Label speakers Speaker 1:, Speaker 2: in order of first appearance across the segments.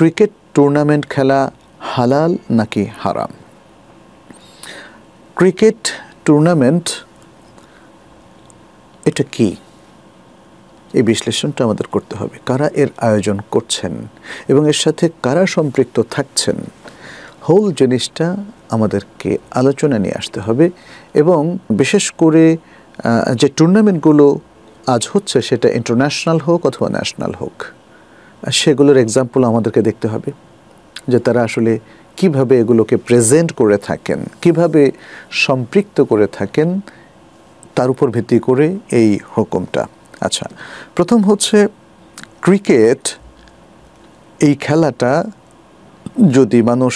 Speaker 1: Cricket tournament খেলা হালাল নাকি হারাম? ক্রিকেট টুর্নামেন্ট এটা কি, এই বিশ্লেষণটা আমাদের করতে হবে। কারা এর আয়োজন করছেন এবং এর সাথে কারা সম্পৃক্ত থাকছেন, হোল জিনিসটা আমাদেরকে আলোচনা নিয়ে আসতে হবে। এবং বিশেষ করে যে টুর্নামেন্টগুলো আজ হচ্ছে সেটা ইন্টারন্যাশনাল হোক অথবা ন্যাশনাল হোক, সেগুলোর এক্সাম্পল আমাদেরকে দেখতে হবে যে তারা আসলে কিভাবে এগুলোকে প্রেজেন্ট করে থাকেন, কিভাবে সম্পৃক্ত করে থাকেন, তার উপর ভিত্তি করে এই হুকুমটা। আচ্ছা, প্রথম হচ্ছে ক্রিকেট। এই খেলাটা যদি মানুষ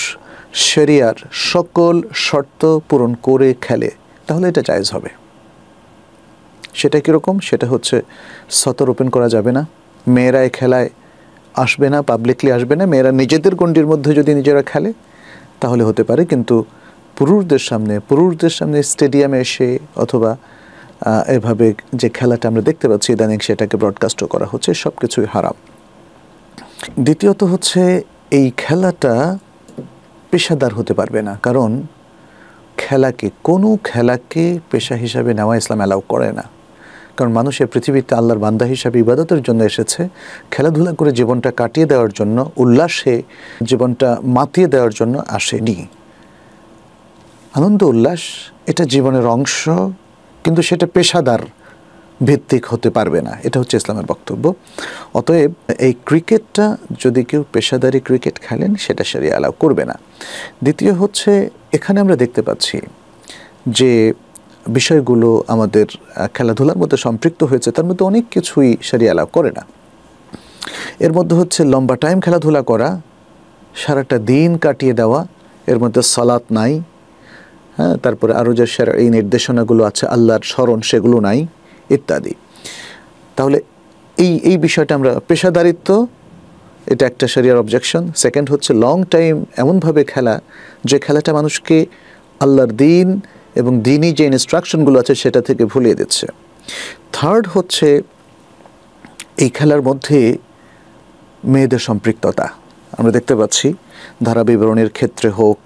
Speaker 1: শরিয়ার সকল শর্ত পূরণ করে খেলে তাহলে এটা জায়েজ হবে। সেটা কীরকম? সেটা হচ্ছে সতর ওপেন করা যাবে না, মেয়েরা এই খেলায় আসবে না, পাবলিকলি আসবে না। মেয়েরা নিজেদের গণ্ডির মধ্যে যদি নিজেরা খেলে তাহলে হতে পারে, কিন্তু পুরুষদের সামনে স্টেডিয়ামে এসে অথবা এভাবে যে খেলাটা আমরা দেখতে পাচ্ছি ইদানিং, সেটাকে ব্রডকাস্টও করা হচ্ছে, সব কিছুই হারাম। দ্বিতীয়ত হচ্ছে এই খেলাটা পেশাদার হতে পারবে না, কারণ কোনো খেলাকে পেশা হিসাবে নেওয়া ইসলাম অ্যালাউ করে না। কারণ মানুষের পৃথিবীতে আল্লাহর বান্দা হিসাবে ইবাদতের জন্য এসেছে, খেলাধুলা করে জীবনটা কাটিয়ে দেওয়ার জন্য, উল্লাসে জীবনটা মাতিয়ে দেওয়ার জন্য আসেনি। আনন্দ উল্লাস এটা জীবনের অংশ, কিন্তু সেটা পেশাদার ভিত্তিক হতে পারবে না, এটা হচ্ছে ইসলামের বক্তব্য। অতএব এই ক্রিকেটটা যদি কেউ পেশাদারি ক্রিকেট খেলেন সেটা শরিয়া অ্যালাউ করবে না। দ্বিতীয় হচ্ছে, এখানে আমরা দেখতে পাচ্ছি যে বিষয়গুলো আমাদের খেলাধুলার মধ্যে সম্পৃক্ত হয়েছে, তার মধ্যে অনেক কিছুই শরিয়া অ্যালাউ করে না। এর মধ্যে হচ্ছে লম্বা টাইম খেলাধুলা করা, সারাটা দিন কাটিয়ে দেওয়া, এর মধ্যে সালাত নাই, হ্যাঁ, তারপরে আরও যে এই নির্দেশনাগুলো আছে আল্লাহর স্মরণ সেগুলো নাই ইত্যাদি। তাহলে এই বিষয়টা আমরা পেশাদারিত্ব, এটা একটা শরিয়ার অবজেকশন। সেকেন্ড হচ্ছে লং টাইম এমনভাবে খেলা যে খেলাটা মানুষকে আল্লাহর দিন এবং দিনই যে ইনস্ট্রাকশনগুলো আছে সেটা থেকে ভুলিয়ে দিচ্ছে। থার্ড হচ্ছে এই খেলার মধ্যে মেয়েদের সম্পৃক্ততা আমরা দেখতে পাচ্ছি, ধারা বিবরণের ক্ষেত্রে হোক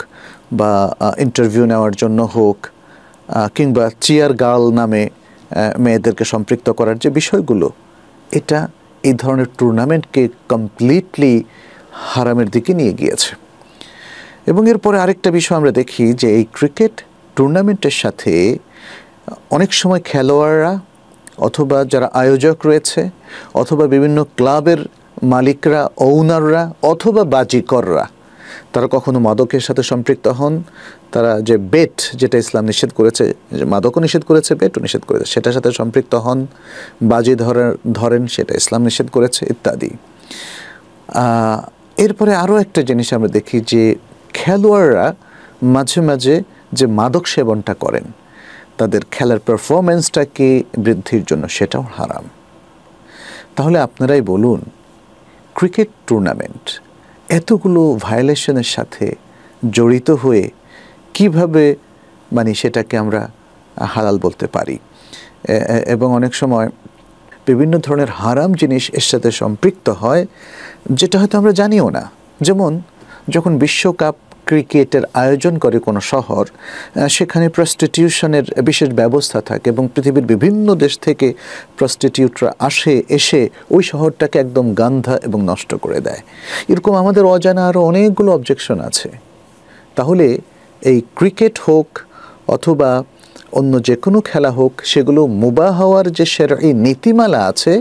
Speaker 1: বা ইন্টারভিউ নেওয়ার জন্য হোক, কিংবা চিয়ার গার্ল নামে মেয়েদেরকে সম্পৃক্ত করার যে বিষয়গুলো, এটা এই ধরনের টুর্নামেন্টকে কমপ্লিটলি হারামের দিকে নিয়ে গিয়েছে। এবং এরপরে আরেকটা বিষয় আমরা দেখি যে এই ক্রিকেট টুর্নামেন্টের সাথে অনেক সময় খেলোয়াড়রা অথবা যারা আয়োজক রয়েছে অথবা বিভিন্ন ক্লাবের মালিকরা, ওনাররা অথবা বাজিকররা, তারা কখনো মাদকের সাথে সম্পৃক্ত হন। তারা যে বেট, যেটা ইসলাম নিষেধ করেছে, যে মাদকও নিষেধ করেছে, বেটও নিষেধ করেছে, সেটার সাথে সম্পৃক্ত হন। বাজি ধরেন, সেটা ইসলাম নিষেধ করেছে ইত্যাদি। এরপরে আরও একটা জিনিস আমরা দেখি যে খেলোয়াড়রা মাঝে মাঝে যে মাদক সেবনটা করেন তাদের খেলার পারফরমেন্সটাকে বৃদ্ধির জন্য, সেটাও হারাম। তাহলে আপনারাই বলুন, ক্রিকেট টুর্নামেন্ট এতগুলো ভায়োলেশনের সাথে জড়িত হয়ে কিভাবে সেটাকে আমরা হালাল বলতে পারি? এবং অনেক সময় বিভিন্ন ধরনের হারাম জিনিস এর সাথে সম্পৃক্ত হয় যেটা হয়তো আমরা জানিও না। যেমন যখন বিশ্বকাপ ক্রিকেটের আয়োজন করে কোনো শহর, সেখানে প্রস্টিটিউশনের বিশেষ ব্যবস্থা থাকে এবং পৃথিবীর বিভিন্ন দেশ থেকে প্রস্টিটিউটরা এসে ওই শহরটাকে একদম গান্ধা এবং নষ্ট করে দেয়। এরকম আমাদের অজানা আরও অনেকগুলো অবজেকশন আছে। তাহলে এই ক্রিকেট হোক অথবা অন্য যে কোনো খেলা হোক, সেগুলো মুবাহ হওয়ার যে শরঈ নীতিমালা আছে,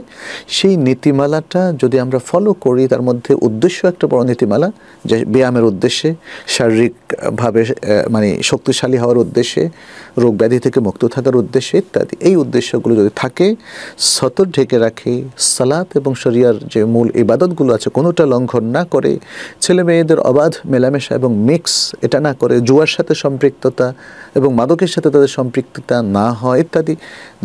Speaker 1: সেই নীতিমালাটা যদি আমরা ফলো করি, তার মধ্যে উদ্দেশ্য একটা বড় নীতিমালা, যে ব্যায়ামের উদ্দেশ্যে, শারীরিকভাবে শক্তিশালী হওয়ার উদ্দেশ্যে, রোগ ব্যাধি থেকে মুক্ত থাকার উদ্দেশ্যে ইত্যাদি, এই উদ্দেশ্যগুলো যদি থাকে, সতর ঢেকে রাখে, সালাত এবং শরিয়ার যে মূল ইবাদতগুলো আছে কোনোটা লঙ্ঘন না করে, ছেলে মেয়েদের অবাধ মেলামেশা এবং মিক্স এটা না করে, জুয়ার সাথে সম্পৃক্ততা এবং মাদকের সাথে তাদের সম্পৃক্ততা না হয় ইত্যাদি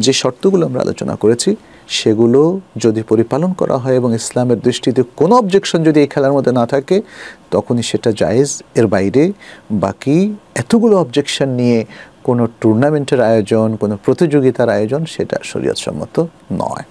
Speaker 1: যে শর্তগুলো আমরা আলোচনা করেছি, সেগুলো যদি পরিপালন করা হয় এবং ইসলামের দৃষ্টিতে কোনো অবজেকশন যদি এই খেলার মধ্যে না থাকে, তখনই সেটা জায়েজ। এর বাইরে বাকি এতগুলো অবজেকশন নিয়ে কোনো টুর্নামেন্টের আয়োজন, কোনো প্রতিযোগিতার আয়োজন, সেটা শরীয়তসম্মত নয়।